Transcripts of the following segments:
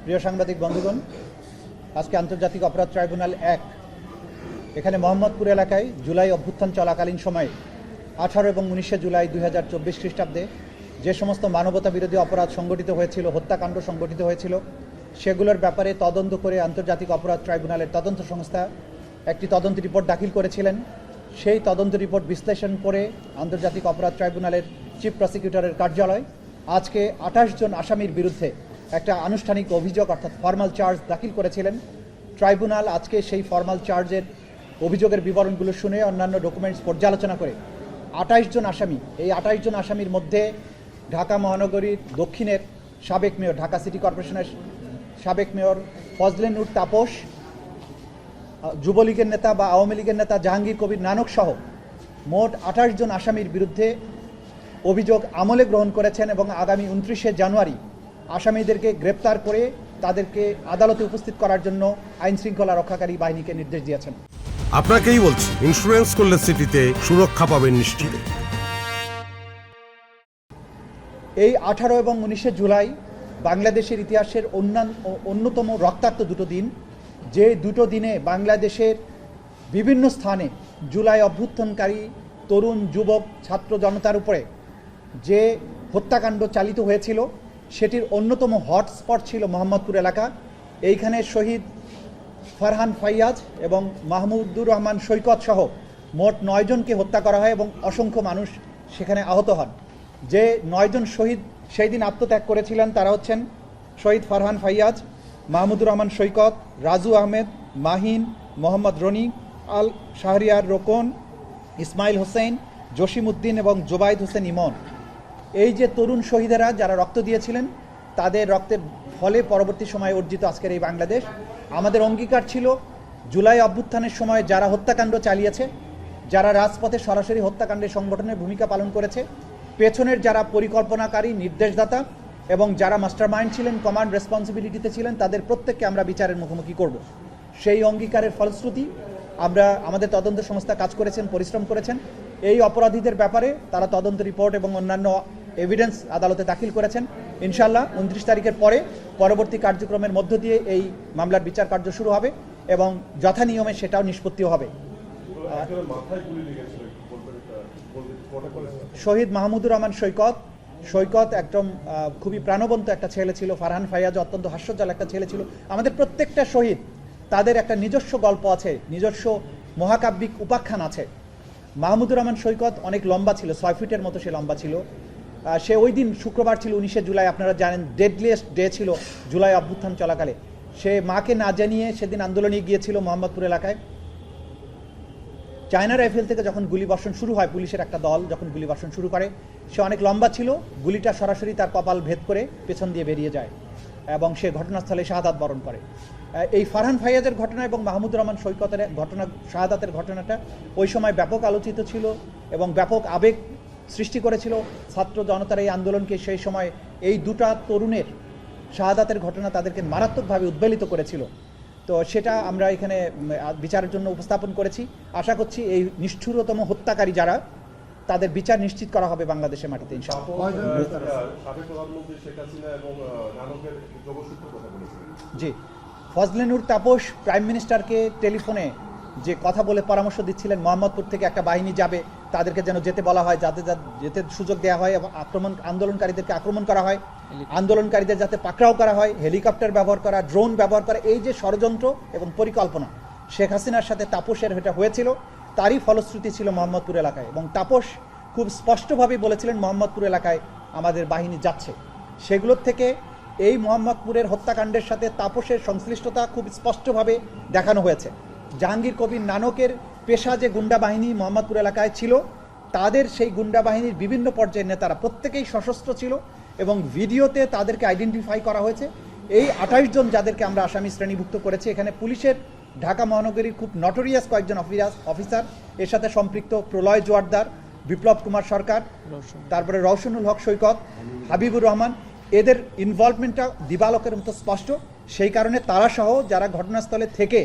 প্রিয় সাংবাদিক বন্ধুগণ, আজকে আন্তর্জাতিক অপরাধ ট্রাইব্যুনাল ১ এখানে মোহাম্মদপুর এলাকায় জুলাই অভ্যুত্থান চলাকালীন সময়ে 18 এবং 19 জুলাই 2024 খ্রিস্টাব্দে যে সমস্ত মানবতা বিরোধী অপরাধ সংগঠিত হয়েছিল, হত্যাকাণ্ড সংগঠিত হয়েছিল, সেগুলোর ব্যাপারে তদন্ত করে আন্তর্জাতিক অপরাধ ট্রাইব্যুনালের তদন্ত সংস্থা একটি তদন্ত রিপোর্ট দাখিল করেছিলেন। সেই তদন্ত রিপোর্ট বিশ্লেষণ করে আন্তর্জাতিক অপরাধ ট্রাইব্যুনালের চিফ প্রসিকিউটরের কার্যালয় আজকে 28 জন আসামির বিরুদ্ধে একটা আনুষ্ঠানিক অভিযোগ অর্থাৎ ফর্মাল চার্জ দাখিল করেছিলেন। ট্রাইব্যুনাল আজকে সেই ফর্মাল চার্জের অভিযোগের বিবরণগুলো শুনে অন্যান্য ডকুমেন্টস পর্যালোচনা করে 28 জন আসামি, এই 28 জন আসামির মধ্যে ঢাকা মহানগরীর দক্ষিণের সাবেক মেয়র, ঢাকা সিটি কর্পোরেশনের সাবেক মেয়র ফজলে নূর তাপস, যুবলীগের নেতা বা আওয়ামী লীগের নেতা জাহাঙ্গীর কবির নানক সহ মোট 28 জন আসামির বিরুদ্ধে অভিযোগ আমলে গ্রহণ করেছেন এবং আগামী 29শে জানুয়ারি আসামিদেরকে গ্রেপ্তার করে তাদেরকে আদালতে উপস্থিত করার জন্য আইন শৃঙ্খলা রক্ষাকারী বাহিনীকে নির্দেশ দিয়েছেন। আপনাকেই বলছি, ইন্স্যুরেন্স করলে সিটিতে সুরক্ষা পাবেন নিশ্চিত। এই 18 এবং 19শে জুলাই বাংলাদেশের ইতিহাসের অন্যতম রক্তাক্ত দুটো দিন, যে দুটো দিনে বাংলাদেশের বিভিন্ন স্থানে জুলাই অভ্যুত্থানকারী তরুণ, যুবক, ছাত্র জনতার উপরে যে হত্যাকাণ্ড চালিত হয়েছিল সেটির অন্যতম হটস্পট ছিল মোহাম্মদপুর এলাকা। এইখানে শহীদ ফারহান ফাইয়াজ এবং মাহমুদুর রহমান সৈকত সহ মোট 9 জনকে হত্যা করা হয় এবং অসংখ্য মানুষ সেখানে আহত হন। যে 9 জন শহীদ সেই দিন আত্মত্যাগ করেছিলেন তারা হচ্ছেন শহীদ ফারহান ফাইয়াজ, মাহমুদুর রহমান সৈকত, রাজু আহমেদ, মাহিন, মোহাম্মদ রনি, আল শাহরিয়ার রোকন, ইসমাইল হোসেন, জসিম উদ্দিন এবং জোবাইদ হোসেন ইমন। এই যে তরুণ শহীদেরা যারা রক্ত দিয়েছিলেন, তাদের রক্তের ফলে পরবর্তী সময়ে অর্জিত আজকের এই বাংলাদেশ। আমাদের অঙ্গীকার ছিল জুলাই অভ্যুত্থানের সময় যারা হত্যাকাণ্ড চালিয়েছে, যারা রাজপথে সরাসরি হত্যাকাণ্ডের সংগঠনের ভূমিকা পালন করেছে, পেছনের যারা পরিকল্পনাকারী, নির্দেশদাতা এবং যারা মাস্টারমাইন্ড ছিলেন, কমান্ড রেসপন্সিবিলিটিতে ছিলেন, তাদের প্রত্যেককে আমরা বিচারের মুখোমুখি করব। সেই অঙ্গীকারের ফলশ্রুতি আমাদের তদন্ত সংস্থা কাজ করেছেন, পরিশ্রম করেছেন। এই অপরাধীদের ব্যাপারে তারা তদন্ত রিপোর্ট এবং অন্যান্য এভিডেন্স আদালতে দাখিল করেছেন। ইনশাআল্লাহ 29 তারিখের পরে পরবর্তী কার্যক্রমের মধ্য দিয়ে এই মামলার বিচার কার্য শুরু হবে এবং যথা নিয়মে সেটাও নিষ্পত্তিও হবে। শহীদ মাহমুদুর রহমান সৈকত একদম খুবই প্রাণবন্ত একটা ছেলে ছিল। ফারহান ফাইয়াজ অত্যন্ত হাস্যজ্জ্বল একটা ছেলে ছিল। আমাদের প্রত্যেকটা শহীদ তাদের একটা নিজস্ব গল্প আছে, নিজস্ব মহাকাব্যিক উপাখ্যান আছে। মাহমুদুর রহমান সৈকত অনেক লম্বা ছিল, 6 ফিটের মতো সে লম্বা ছিল। সে ওই দিন শুক্রবার ছিল, 19শে জুলাই, আপনারা জানেন ডেডলিয়েস্ট ডে ছিল জুলাই অভ্যুত্থান চলাকালে। সে মাকে না জানিয়ে সেদিন আন্দোলনে গিয়েছিল মোহাম্মদপুর এলাকায়। চায়না রাইফেল থেকে যখন গুলিবর্ষণ শুরু হয়, পুলিশের একটা দল যখন গুলিবর্ষণ শুরু করে, সে অনেক লম্বা ছিল, গুলিটা সরাসরি তার কপাল ভেদ করে পেছন দিয়ে বেরিয়ে যায় এবং সে ঘটনাস্থলে শাহাদাত বরণ করে। এই ফারহান ফাইয়াজের ঘটনা এবং মাহমুদুর রহমান সৈকতের ঘটনা, শাহাদাতের ঘটনাটা ওই সময় ব্যাপক আলোচিত ছিল এবং ব্যাপক আবেগ সৃষ্টি করেছিল ছাত্র জনতার এই আন্দোলনকে। সেই সময় এই দুটা তরুণের শাহাদাতের ঘটনা তাদেরকে মারাত্মকভাবে উদ্বেলিত করেছিল। তো সেটা আমরা এখানে বিচারের জন্য উপস্থাপন করেছি। আশা করছি এই নিষ্ঠুরতম হত্যাকারী যারা, তাদের বিচার নিশ্চিত করা হবে বাংলাদেশের মাটিতে ইনশাআল্লাহ। জি, ফজলে নূর তাপস প্রাইম মিনিস্টারকে টেলিফোনে যে কথা বলে পরামর্শ দিচ্ছিলেন, মোহাম্মদপুর থেকে একটা বাহিনী যাবে, তাদেরকে যেন যেতে বলা হয়, যাতে যেতে সুযোগ দেওয়া হয় এবং আন্দোলনকারীদেরকে আক্রমণ করা হয়, আন্দোলনকারীদের যাতে পাকড়াও করা হয়, হেলিকপ্টার ব্যবহার করা, ড্রোন ব্যবহার করা, এই যে ষড়যন্ত্র এবং পরিকল্পনা শেখ হাসিনার সাথে তাপসের এটা হয়েছিল, তারই ফলশ্রুতি ছিল মোহাম্মদপুর এলাকায়। এবং তাপস খুব স্পষ্টভাবে বলেছিলেন মোহাম্মদপুর এলাকায় আমাদের বাহিনী যাচ্ছে। সেগুলোর থেকে এই মোহাম্মদপুরের হত্যাকাণ্ডের সাথে তাপসের সংশ্লিষ্টতা খুব স্পষ্টভাবে দেখানো হয়েছে। জাহাঙ্গীর কবির নানকের পেশা যে গুন্ডা বাহিনী মোহাম্মদপুর এলাকায় ছিল, তাদের সেই গুন্ডা বাহিনীর বিভিন্ন পর্যায়ের নেতারা প্রত্যেকেই সশস্ত্র ছিল এবং ভিডিওতে তাদেরকে আইডেন্টিফাই করা হয়েছে। এই 28 জন যাদেরকে আমরা আসামি শ্রেণীভুক্ত করেছি, এখানে পুলিশের ঢাকা মহানগরীর খুব নটোরিয়াস কয়েকজন অফিসার এর সাথে সম্পৃক্ত, প্রলয় জোয়ারদার, বিপ্লব কুমার সরকার, তারপরে রওশনুল হক সৈকত, হাবিবুর রহমান, এদের ইনভলভমেন্টটা দিবালোকের মতো স্পষ্ট। সেই কারণে তারা সহ যারা ঘটনাস্থলে থেকে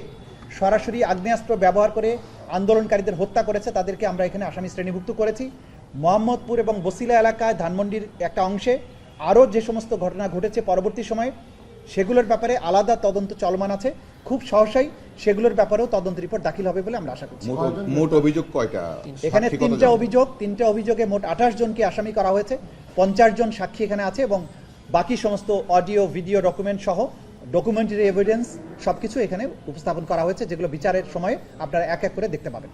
সরাসরি আগ্নেয়াস্ত্র ব্যবহার করে আন্দোলনকারীদের হত্যা করেছে, তাদেরকে আমরা এখানে আসামি শ্রেণীভুক্ত করেছি। মোহাম্মদপুর এবং বসিলা এলাকায়, ধানমন্ডির একটা অংশে আরও যে সমস্ত ঘটনা ঘটেছে পরবর্তী সময়ে, সেগুলোর ব্যাপারে আলাদা তদন্ত চলমান আছে। খুব সহসাই সেগুলোর ব্যাপারেও তদন্ত রিপোর্ট দাখিল হবে বলে আমরা আশা করছি। মোট অভিযোগ কয়টা? এখানে সাক্ষী কতজন? তিনটা অভিযোগে মোট 28 জনকে আসামি করা হয়েছে। 50 জন সাক্ষী এখানে আছে এবং বাকি সমস্ত অডিও ভিডিও ডকুমেন্ট সহ ডকুমেন্টারি এভিডেন্স সবকিছু এখানে উপস্থাপন করা হয়েছে, যেগুলো বিচারের সময় আপনারা এক এক করে দেখতে পাবেন।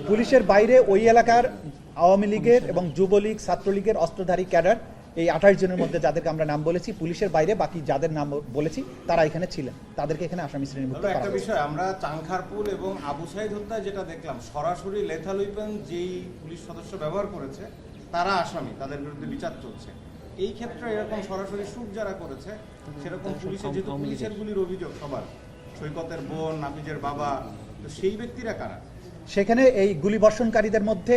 পুলিশের বাইরে ওই এলাকার আওয়ামী লীগের এবং যুবলীগ ছাত্রলীগের অস্ত্রধারী ক্যাডার, এই 28 জনের মধ্যে যাদেরকে আমরা নাম বলেছি, পুলিশের বাইরে বাকি যাদের নাম বলেছি তারা এখানে ছিলেন, তাদেরকে এখানে আসামি শ্রেণীভুক্ত করা একটা হয়েছে। বিষয়, আমরা চাংখারপুল এবং আবু সাইদ হত্যায় যেটা দেখলাম, সরাসরি লেথাল উইপেন যেই পুলিশ সদস্য ব্যবহার করেছে তারা আসামি, তাদের বিরুদ্ধে বিচার চলছে। এই ক্ষেত্রে এরকম সরাসরি শুট যারা করেছে, সেরকম পুলিশের যেহেতু পুলিশের গুলির অভিযোগ সবার, সৈকতের বোন, নাফিজের বাবা, তো সেই ব্যক্তিরা কারা? সেখানে এই গুলিবর্ষণকারীদের মধ্যে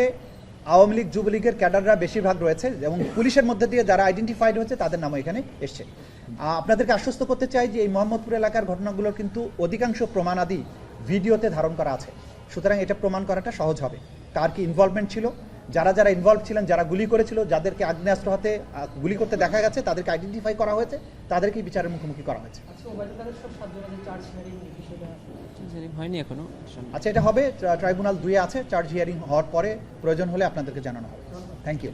আওয়ামী লীগ যুবলীগের ক্যাডাররা বেশিরভাগ রয়েছে এবং পুলিশের মধ্যে দিয়ে যারা আইডেন্টিফাইড হয়েছে তাদের নামও এখানে এসছে। আপনাদেরকে আশ্বস্ত করতে চাই যে এই মোহাম্মদপুর এলাকার ঘটনাগুলোর কিন্তু অধিকাংশ প্রমাণাদি ভিডিওতে ধারণ করা আছে, সুতরাং এটা প্রমাণ করাটা সহজ হবে কার কি ইনভলভমেন্ট ছিল। যারা যারা ইনভলভ ছিলেন, যারা গুলি করেছিল, যাদেরকে আগ্নেয়াস্ত্র হাতে গুলি করতে দেখা গেছে, তাদেরকে আইডেন্টিফাই করা হয়েছে, তাদেরকেই বিচারের মুখোমুখি করা হয়েছে। হয়নি এখনো। আচ্ছা, এটা হবে ট্রাইব্যুনাল 2-এ আছে, চার্জ হিয়ারিং হওয়ার পরে প্রয়োজন হলে আপনাদেরকে জানানো হবে। Thank you.